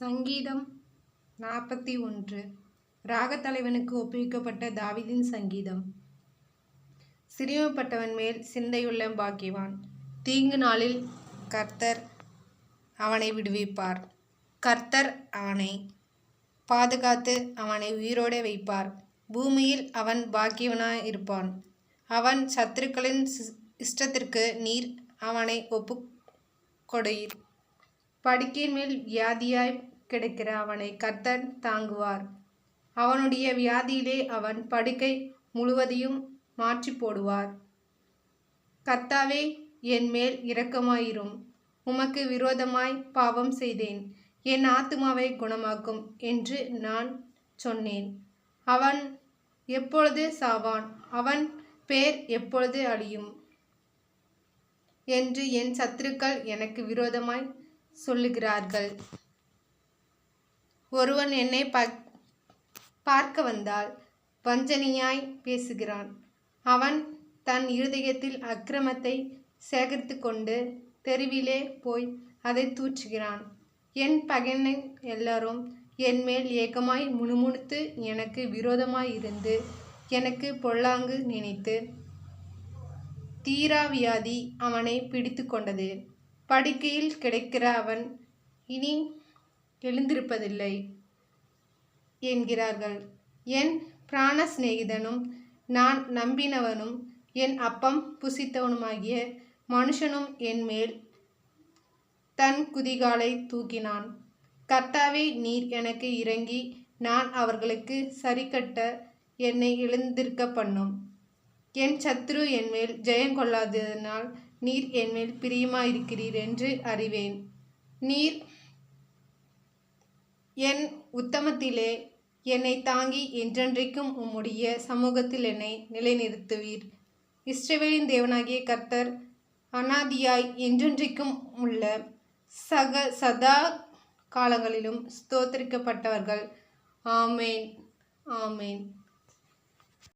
சங்கீதம் 41. ராகத்தலைவனுக்கு ஒப்புவிக்கப்பட்ட தாவீதின் சங்கீதம். சிறுமைப்பட்டவன் மேல் சிந்தையுள்ள பாக்கியவான். தீங்கு நாளில் கர்த்தர் அவனை விடுவிப்பார். கர்த்தர் அவனை பாதுகாத்து அவனை உயிரோடு வைப்பார். பூமியில் அவன் பாக்கியவனாய் இருப்பான். அவன் சத்துருக்களின் இஷ்டத்திற்கு நீர் அவனை ஒப்புக் கொடுயீர். படுக்கையின் மேல் வியாதியாய் கிடக்கிற அவனை கர்த்தர் தாங்குவார். அவனுடைய வியாதியிலே அவன் படுக்கை முழுவதையும் மாற்றி போடுவார். கர்த்தாவே, என் மேல் இரக்கமாயிரும். உமக்கு விரோதமாய் பாவம் செய்தேன். என் ஆத்துமாவை குணமாக்கும் என்று நான் சொன்னேன். அவன் எப்பொழுது சாவான்? அவன் பேர் எப்பொழுது அழியும் என்று என் சத்துருக்கள் எனக்கு விரோதமாய் சொல்லுகிறார்கள். ஒருவன் என்னை பார்க்க வந்தால் வஞ்சனையாய் பேசுகிறான். அவன் தன் இருதயத்தில் அக்கிரமத்தை சேகரித்து கொண்டு தெருவிலே போய் அதை தூற்றுகிறான். என் பகைஞன் எல்லாரும் என் மேல் ஏகமாய் முணுமுணுத்து எனக்கு விரோதமாயிருந்து எனக்கு பொல்லாங்கு நினைத்து தீராவியாதி அவனை பிடித்து கொண்டது. படுக்கையில் கிடக்கிற அவன் இனி எழுந்திருப்பதில்லை என்கிறார்கள். என் பிராண சிநேகிதனும் நான் நம்பினவனும் என் அப்பம் புசித்தவனுமாகிய மனுஷனும் என் மேல் தன் குதிகாலை தூக்கினான். கர்த்தாவே, நீர் எனக்கு இறங்கி நான் அவர்களுக்கு சரிக்கட்ட என்னை எழுந்திருக்க பண்ணும். என் சத்துரு என்மேல் ஜெயங்கொள்ளாததினால் நீர் என்மேல் பிரியமாயிருக்கிறீர் என்று அறிவேன். நீர் என் உத்தமத்திலே என்னை தாங்கி என்றென்றைக்கும் உம்முடைய சமூகத்தில் என்னை நிலைநிறுத்துவீர். இஸ்ரவேலின் தேவனாகிய கர்த்தர் அநாதியாய் என்றென்றைக்கும் உள்ள சதா காலங்களிலும் ஸ்தோத்திரிக்கப்பட்டவர்கள். ஆமேன், ஆமேன்.